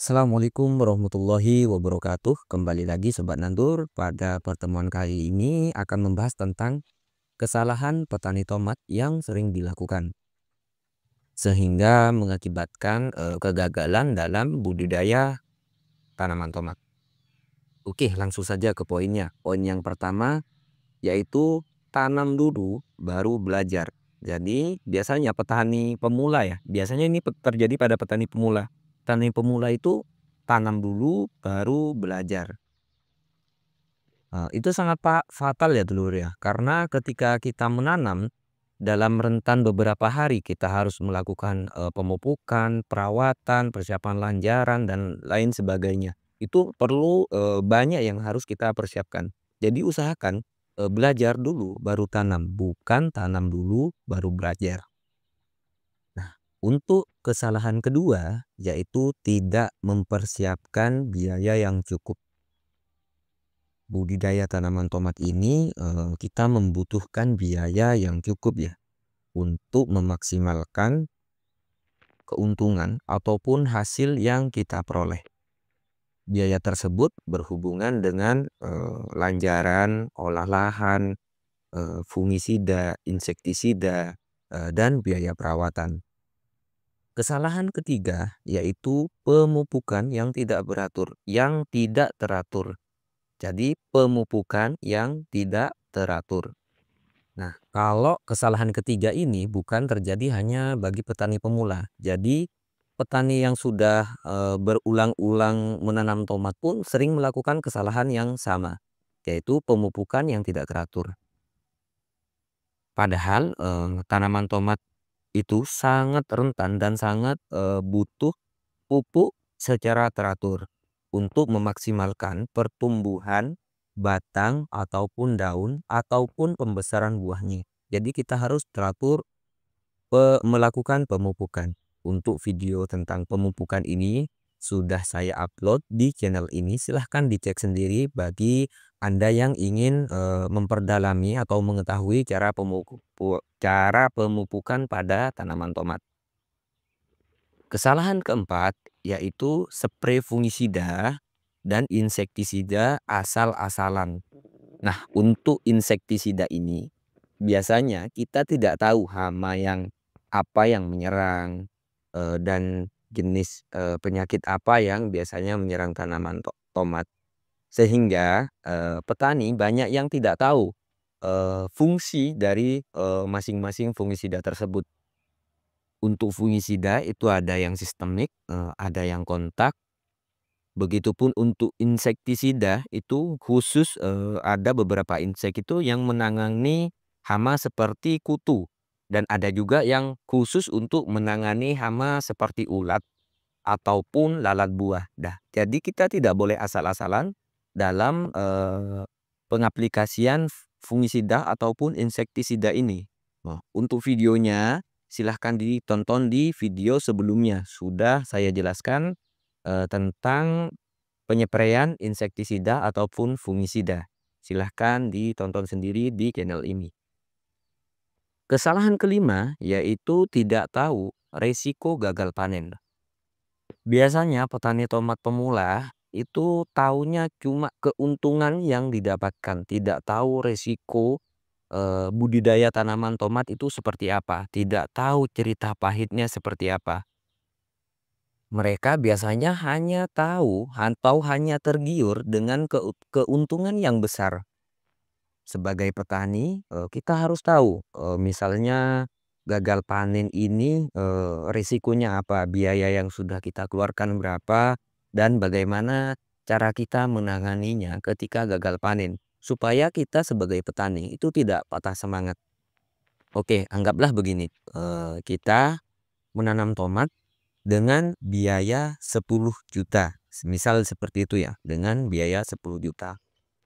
Assalamualaikum warahmatullahi wabarakatuh. Kembali lagi Sobat Nandur. Pada pertemuan kali ini akan membahas tentang kesalahan petani tomat yang sering dilakukan sehingga mengakibatkan kegagalan dalam budidaya tanaman tomat. Oke, langsung saja ke poinnya. Poin yang pertama yaitu tanam dulu baru belajar. Jadi biasanya petani pemula ya, biasanya ini terjadi pada petani pemula. Petani pemula itu tanam dulu baru belajar. Itu sangat fatal ya dulur ya, karena ketika kita menanam dalam rentan beberapa hari kita harus melakukan pemupukan, perawatan, persiapan lanjaran dan lain sebagainya. Itu perlu banyak yang harus kita persiapkan. Jadi usahakan belajar dulu baru tanam, bukan tanam dulu baru belajar. Nah, untuk kesalahan kedua yaitu tidak mempersiapkan biaya yang cukup. Budidaya tanaman tomat ini kita membutuhkan biaya yang cukup ya untuk memaksimalkan keuntungan ataupun hasil yang kita peroleh. Biaya tersebut berhubungan dengan lanjaran, olah lahan, fungisida, insektisida, dan biaya perawatan. Kesalahan ketiga yaitu pemupukan yang tidak beratur, yang tidak teratur. Jadi pemupukan yang tidak teratur. Nah, kalau kesalahan ketiga ini bukan terjadi hanya bagi petani pemula. Jadi petani yang sudah berulang-ulang menanam tomat pun sering melakukan kesalahan yang sama, yaitu pemupukan yang tidak teratur. Padahal tanaman tomat itu sangat rentan dan sangat butuh pupuk secara teratur untuk memaksimalkan pertumbuhan batang ataupun daun ataupun pembesaran buahnya. Jadi kita harus teratur melakukan pemupukan. Untuk video tentang pemupukan ini sudah saya upload di channel ini. Silahkan dicek sendiri bagi Anda yang ingin memperdalami atau mengetahui cara pemupukan pada tanaman tomat. Kesalahan keempat yaitu spray fungisida dan insektisida asal-asalan. Nah, untuk insektisida ini biasanya kita tidak tahu hama yang apa yang menyerang dan jenis penyakit apa yang biasanya menyerang tanaman tomat. Sehingga petani banyak yang tidak tahu fungsi dari masing-masing fungisida tersebut. Untuk fungisida itu ada yang sistemik, ada yang kontak. Begitupun untuk insektisida itu khusus ada beberapa insek itu yang menangani hama seperti kutu. Dan ada juga yang khusus untuk menangani hama seperti ulat ataupun lalat buah. Jadi kita tidak boleh asal-asalan dalam pengaplikasian fungisida ataupun insektisida ini. Nah, untuk videonya silahkan ditonton di video sebelumnya. Sudah saya jelaskan tentang penyepraian insektisida ataupun fungisida. Silahkan ditonton sendiri di channel ini. Kesalahan kelima yaitu tidak tahu resiko gagal panen. Biasanya petani tomat pemula itu taunya cuma keuntungan yang didapatkan, tidak tahu resiko budidaya tanaman tomat itu seperti apa, tidak tahu cerita pahitnya seperti apa. Mereka biasanya hanya tahu atau hanya tergiur dengan keuntungan yang besar. Sebagai petani, kita harus tahu, misalnya gagal panen ini risikonya apa, biaya yang sudah kita keluarkan berapa, dan bagaimana cara kita menanganinya ketika gagal panen. Supaya kita sebagai petani itu tidak patah semangat. Oke, anggaplah begini, kita menanam tomat dengan biaya 10 juta. Misal seperti itu ya, dengan biaya 10 juta.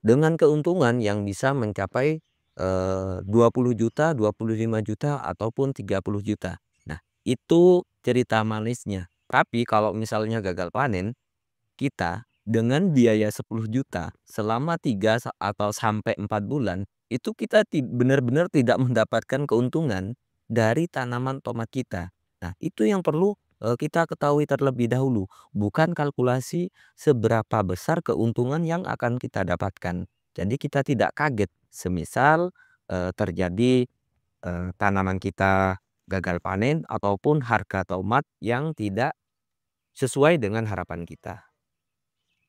Dengan keuntungan yang bisa mencapai 20 juta, 25 juta, ataupun 30 juta. Nah, itu cerita manisnya. Tapi kalau misalnya gagal panen, kita dengan biaya 10 juta selama 3 atau sampai 4 bulan, itu kita benar-benar tidak mendapatkan keuntungan dari tanaman tomat kita. Nah, itu yang perlu kita ketahui terlebih dahulu, bukan kalkulasi seberapa besar keuntungan yang akan kita dapatkan. Jadi kita tidak kaget semisal, terjadi, tanaman kita gagal panen ataupun harga tomat yang tidak sesuai dengan harapan kita.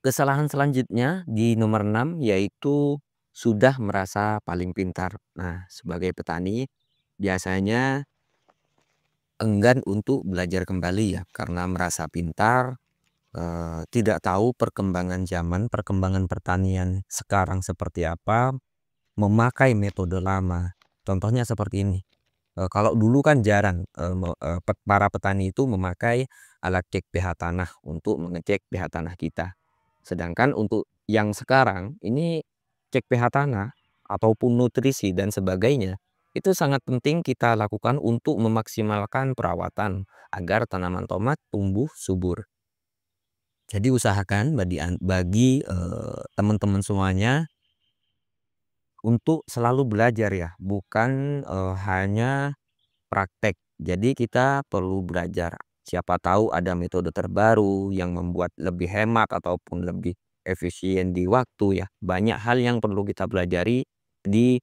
Kesalahan selanjutnya di nomor 6 yaitu sudah merasa paling pintar. Nah, sebagai petani biasanya enggan untuk belajar kembali ya karena merasa pintar, tidak tahu perkembangan zaman, perkembangan pertanian sekarang seperti apa, memakai metode lama. Contohnya seperti ini, kalau dulu kan jarang, para petani itu memakai alat cek pH tanah untuk mengecek pH tanah kita. Sedangkan untuk yang sekarang ini cek pH tanah ataupun nutrisi dan sebagainya, itu sangat penting kita lakukan untuk memaksimalkan perawatan agar tanaman tomat tumbuh subur. Jadi usahakan bagi teman-teman semuanya untuk selalu belajar ya, bukan hanya praktek. Jadi kita perlu belajar. Siapa tahu ada metode terbaru yang membuat lebih hemat ataupun lebih efisien di waktu ya. Banyak hal yang perlu kita pelajari di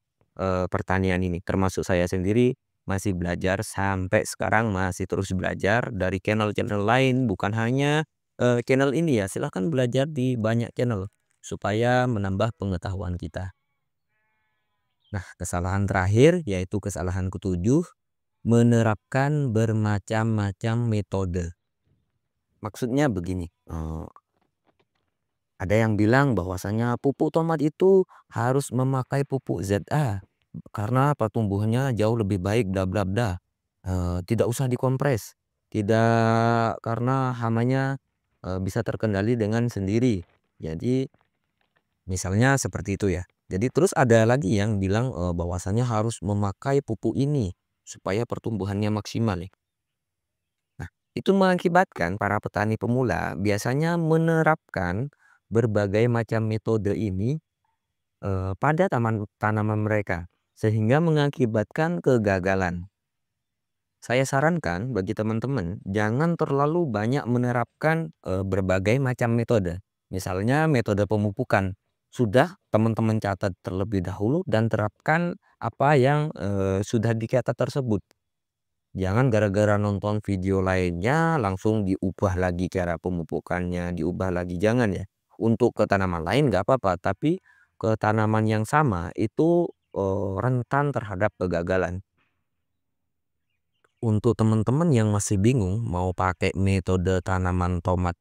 pertanian ini. Termasuk saya sendiri masih belajar sampai sekarang masih terus belajar dari channel-channel lain, bukan hanya channel ini ya. Silahkan belajar di banyak channel supaya menambah pengetahuan kita. Nah, kesalahan terakhir yaitu kesalahan ketujuh, menerapkan bermacam-macam metode. Maksudnya begini, ada yang bilang bahwasanya pupuk tomat itu harus memakai pupuk ZA karena pertumbuhannya jauh lebih baik bla bla bla. Tidak usah dikompres, tidak karena hamanya bisa terkendali dengan sendiri. Jadi misalnya seperti itu ya. Jadi terus ada lagi yang bilang bahwasanya harus memakai pupuk ini supaya pertumbuhannya maksimal nih. Nah, itu mengakibatkan para petani pemula biasanya menerapkan berbagai macam metode ini pada tanaman mereka sehingga mengakibatkan kegagalan. Saya sarankan bagi teman-teman jangan terlalu banyak menerapkan berbagai macam metode. Misalnya metode pemupukan. Sudah teman-teman catat terlebih dahulu dan terapkan apa yang sudah dicatat tersebut. Jangan gara-gara nonton video lainnya langsung diubah lagi cara pemupukannya, diubah lagi, jangan ya. Untuk ke tanaman lain nggak apa-apa, tapi ke tanaman yang sama itu rentan terhadap kegagalan. Untuk teman-teman yang masih bingung mau pakai metode tanaman tomat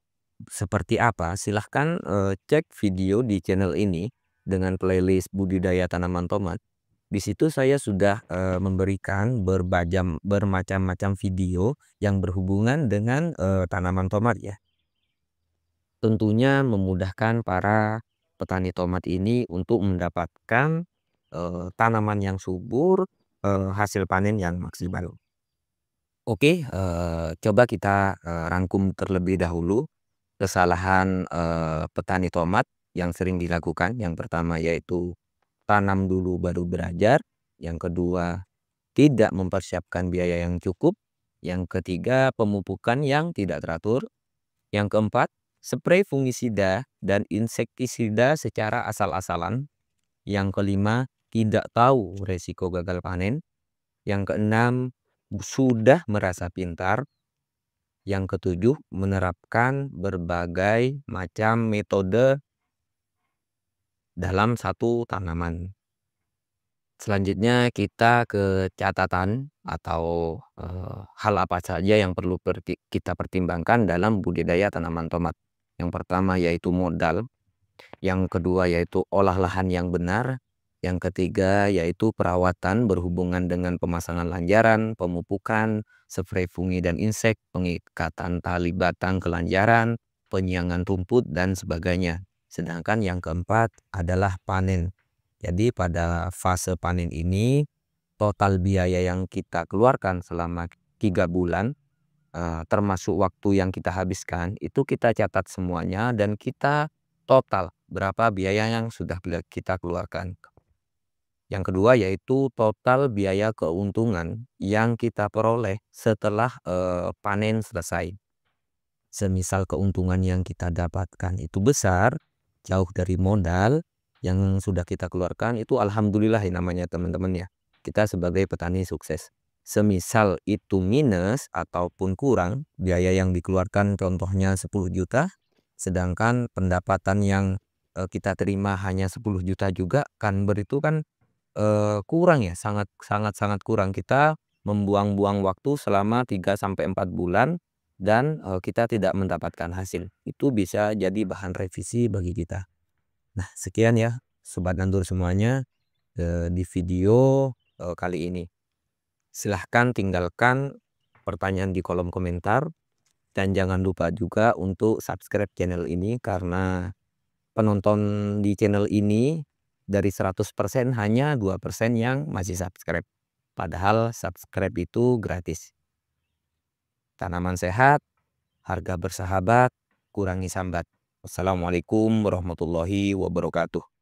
seperti apa, silahkan cek video di channel ini dengan playlist budidaya tanaman tomat. Di situ saya sudah memberikan bermacam-macam video yang berhubungan dengan tanaman tomat ya. Tentunya memudahkan para petani tomat ini untuk mendapatkan tanaman yang subur, hasil panen yang maksimal. Oke, coba kita rangkum terlebih dahulu kesalahan petani tomat yang sering dilakukan. Yang pertama yaitu tanam dulu baru belajar. Yang kedua, tidak mempersiapkan biaya yang cukup. Yang ketiga, pemupukan yang tidak teratur. Yang keempat, spray fungisida dan insektisida secara asal-asalan. Yang kelima, tidak tahu resiko gagal panen. Yang keenam, sudah merasa pintar. Yang ketujuh, menerapkan berbagai macam metode dalam satu tanaman. Selanjutnya kita ke catatan atau hal apa saja yang perlu kita pertimbangkan dalam budidaya tanaman tomat. Yang pertama yaitu modal, yang kedua yaitu olah lahan yang benar, yang ketiga yaitu perawatan berhubungan dengan pemasangan lanjaran, pemupukan, spray fungi dan insek, pengikatan tali batang ke lanjaran, penyiangan rumput dan sebagainya. Sedangkan yang keempat adalah panen. Jadi pada fase panen ini total biaya yang kita keluarkan selama 3 bulan termasuk waktu yang kita habiskan itu kita catat semuanya dan kita total berapa biaya yang sudah kita keluarkan. Yang kedua yaitu total biaya keuntungan yang kita peroleh setelah panen selesai. Semisal keuntungan yang kita dapatkan itu besar, jauh dari modal yang sudah kita keluarkan, itu alhamdulillah ya namanya teman-teman ya. Kita sebagai petani sukses. Semisal itu minus ataupun kurang, biaya yang dikeluarkan contohnya 10 juta, sedangkan pendapatan yang kita terima hanya 10 juta juga, kan itu kan kurang ya, sangat sangat sangat kurang. Kita membuang-buang waktu selama 3 sampai 4 bulan dan kita tidak mendapatkan hasil. Itu bisa jadi bahan revisi bagi kita. Nah, sekian ya sobat nandur semuanya di video kali ini. Silahkan tinggalkan pertanyaan di kolom komentar dan jangan lupa juga untuk subscribe channel ini karena penonton di channel ini dari 100% hanya 2% yang masih subscribe. Padahal subscribe itu gratis. Tanaman sehat, harga bersahabat, kurangi sambat. Wassalamualaikum warahmatullahi wabarakatuh.